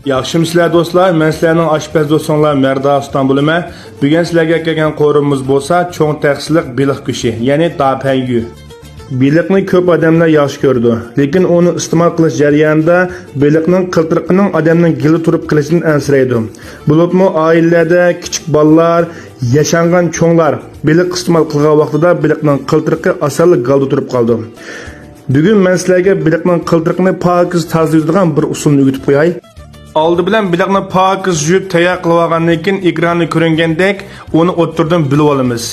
Yaxşımsizlar do'stlar, men sizlarning oshpaz do'stinglar Merda Ustan bo'laman. Bugun sizlarga kelgan qo'rimiz bo'lsa, cho'ng taqsiliq biliq go'shi, ya'ni dapangu. Biliqni ko'p odamlar yaxshi ko'rdi, lekin uni iste'mol qilish jarayonida biliqning qiltiriqining odamning gili turib qilishidan ansiraydi. Bo'libmi oilalarda kichik bolalar, yashangan cho'nglar biliq iste'mol qilgan vaqtida biliqning qiltiriqi asalli galda turib qoldi. Bugun men sizlarga biliqning qiltiriqini pokiz tozlaydigan bir usulni o'rgatib qo'yay. Oldi bilan biliqni pokiz yuvib tayyor qilib olgandan keyin ekronni ko'ringandek uni o'ttirdan bilib olamiz.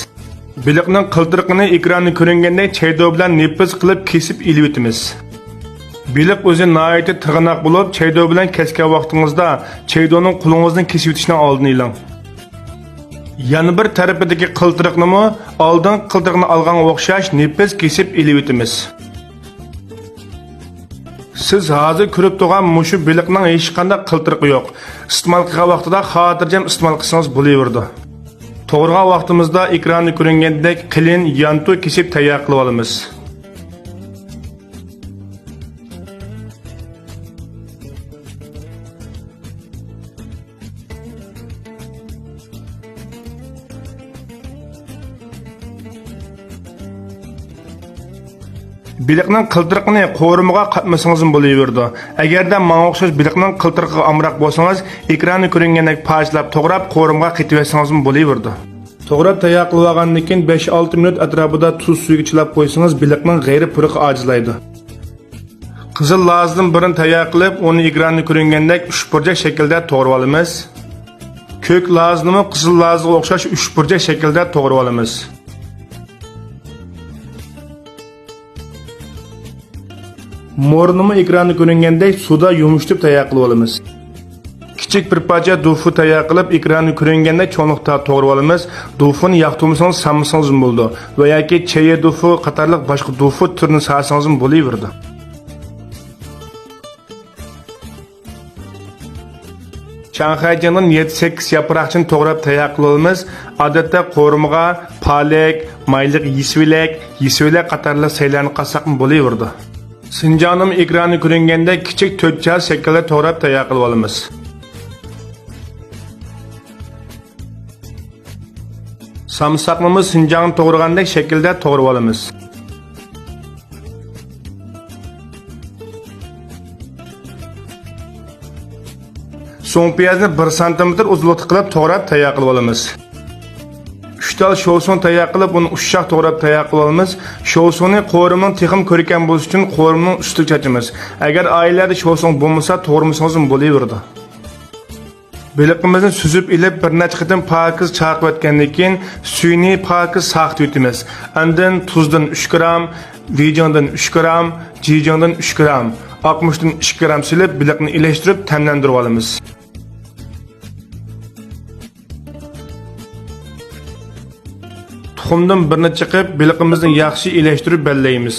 Biliqning qiltiriqini ekronni ko'ringandek chaydo bilan nepiz qilib kesib ilib o'tamiz. Biliq o'zi nihoyatda tig'anoq bo'lib, chaydo bilan kesgan vaqtingizda chaydoning qo'lingizni kesib o'tishdan oldin iling. Yana bir tarafidagi qiltiriqni oldin qiltiriqni olganga o'xshash nepiz kesib ilib o'tamiz. Siz hozir ko'rib turgan mushu biliqning hech qanday qiltiriqi yo'q. Iste'mol qilgan vaqtida xotirjam iste'mol qilsangiz bo'laverdi. To'g'rigan vaqtimizda ekronni ko'ringandek qilin yantu kesib tayyor qilib olamiz. Biliqning qiltiriqini qo'rimiga qatmasangiz bo'laverdi. Agarda menga o'xshash biliqning qiltiriqiga amroq bo'lsangiz, ekronni ko'ringandek parchalab to'g'rab qo'rimga qitib bo'laverdi. To'g'rab tayyor qilib olgandan keyin 5-6 minut atrofida tuz suyga chilab qo'ysangiz, biliqning g'ayri puriqi ojizlaydi. Qizil lozim birini tayyor qilib, uni ekronni ko'ringandek uchburchak shaklda to'g'rab olamiz. Ko'k lozimni qizil lozimga o'xshash uchburchak shaklda to'g'rab olamiz. Mornimi ekronni ko'ringandek suvda yumshatib tayyor qilib olamiz. Kichik bir parcha dufu tayyor qilib ekronni ko'ringandek cho'nliqda to'g'rab olamiz. Dufuni yoqtirmasangiz sammasangiz bo'ldi va yoki chayi dufu qatorliq boshqa dufu turini sarsangiz bo'laverdi. Chanxayjandan 7-8 yaproqchini to'g'rab tayyor qilib olamiz. Odatda qo'rimiga palak, mayliq yisvilak qatorliq saylarni qasaq bo'laverdi. Sinjonim ekronni ko'ringanda kichik to'rtchal shaklda to'g'rab tayyor qilib olamiz. Samsaqimiz sinjonni to'g'ragandek shaklda to'g'rab olamiz. So'ng piyozni 1 sm uzunlik qilib to'g'rab tayyor qilib olamiz. 3 tal sho'son tayyor qilib, uni ushshaq to'g'rab tayyor qilib olamiz. Sho'sonni qo'rimning texim ko'rkan bo'lish uchun qo'rimning ustiga chachamiz. Agar oilada sho'son bo'lmasa, to'g'rimasangiz bo'laverdi. Biliqimizni suzib ilib bir necha qitim pokiz chaqib o'tgandan keyin suyni pokiz saqit etamiz. Undan tuzdan 3 gram, vijondan 3 gram, jijondan 3 gram, oqmushdan 2 gram silib biliqni ilashtirib tamlantirib olamiz. Tuxumdan birini chiqib, biliqimizni yaxshi ilashtirib bellaymiz.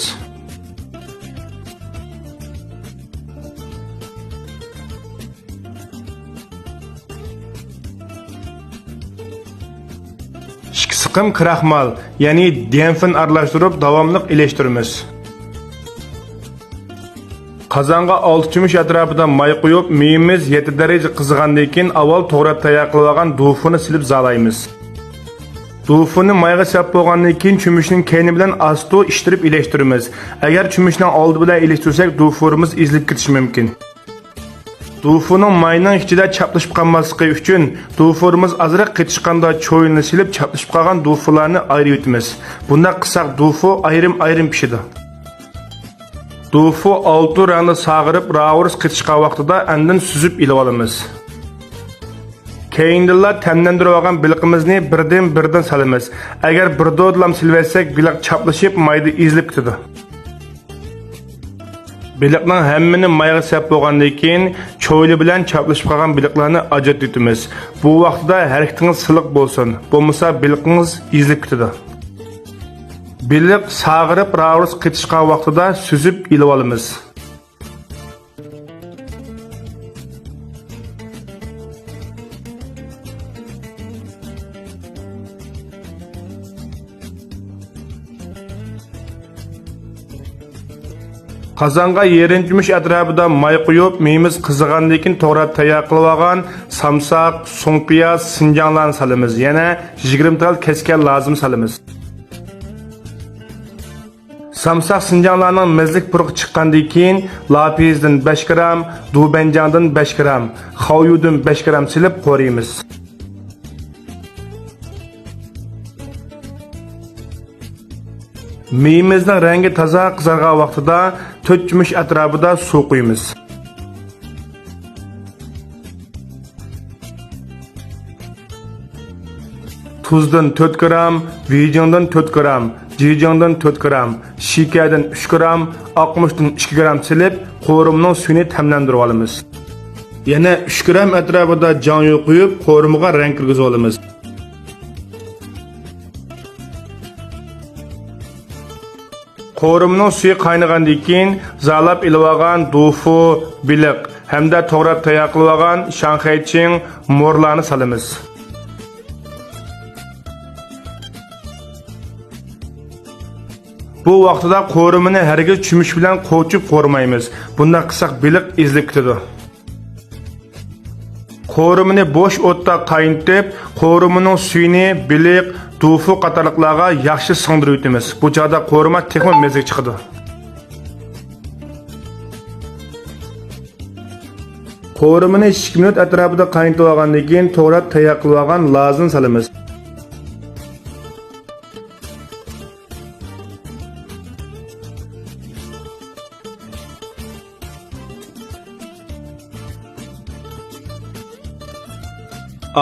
Ikki siqim kraxmal, ya'ni denfin aralashtirib davomli ilashtiramiz. Qozonga 6 cho'mish atrofida may qo'yib, miyimiz 7 daraja qizigandan keyin avval to'g'rab tayyor qilib olgan dufuni silib zalaymiz. Dufuni mayga sap bo'lgandan keyin cho'mishning keyni bilan asto ishtirib ilashtiramiz. Agar cho'mishning oldi bilan ilashtirsak, dufurimiz ezilib ketishi mumkin. Dufuning mayning ichida chaplashib qolmasligi uchun dufurimiz azroq qetishganda cho'yini silib chaplashib qolgan dufurlarni ayirib o'tamiz. Bunda qilsak dufu ayrim pishadi. Dufu 6 rangda sag'irib, ravurs qetishgan vaqtida andin suzib ilib olamiz. Keyindilar tamlantirib olgan biliqimizni birdan solamiz. Agar bir dodlam silversak, biliq chaplashib mayda ezilib ketadi. Biliqning hammini mayga sap bo'lgandan keyin cho'yli bilan chaplashib qolgan biliqlarni ajratamiz. Bu vaqtda harakatingiz siliq bo'lsin, bo'lmasa biliqingiz ezilib ketadi. Biliq sag'irib ravurs qetishgan vaqtida suzib ilib olamiz. Qozonga yerinchimish atrofida may quyib, meyimiz qizigandan keyin to'g'ri tayyor qilib olgan samsaq, so'ng piyoz, sinjonglarni solamiz. Yana 20 tal kesgan lozim solamiz. Samsaq sinjonglarning mezlik puruq chiqqandan keyin lapizdan 5 gram, dubanjangdan 5 gram, xavyudan 5 gram silib qo'raymiz. Meyimizning rangi toza qizargan vaqtida 4 yumush atrofida suv quyamiz. Tuzdan 4 gram, vijongdan 4 gram, jijongdan 4 gram, shakardan 3 gram, oqmushdan 2 gram silib, qo'rimning suyini tamlantirib olamiz. Yana 3 gram atrofida jonyo quyib, qo'rimiga rang kirgizib olamiz. Qo'rimning suvi qaynagandan keyin zalab ilib olgan dufu, biliq hamda to'g'rab tayyor qilib olgan shanxayching mo'rlarni solamiz. Bu vaqtida qo'rimini hargiz chumush bilan qo'chib qo'rmaymiz. Bunda qisaq biliq izlib ketadi. Qo'rimini bo'sh o'tda qaynatib, qo'rimining suyini biliq, dufu qatorliqlarga yaxshi singdirib o'tamiz. Bu chog'da qo'rima texmo mezig chiqadi. Qo'rimini 2 minut atrofida qaynatib olgandan keyin to'g'rab tayyor qilib olgan lozin solamiz.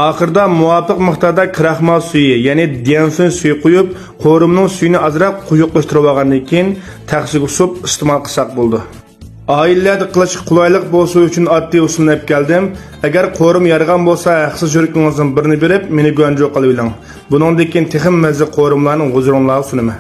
Oxirda muvofiq miqdorda kraxmal suyi, ya'ni diansin suyi quyib, qo'rimning suyini ozroq quyuqlashtirib olgandan keyin taqsiga sup iste'mol qilsak bo'ldi. Oilalarda qilish qulaylik bo'lsa uchun oddiy usulni olib keldim. Agar qo'rim yargan bo'lsa, haqsiz yurikingizdan birini berib, meni go'njo qilib oling. Buningdan keyin texim mazza qo'rimlarning huzuringizga sunaman.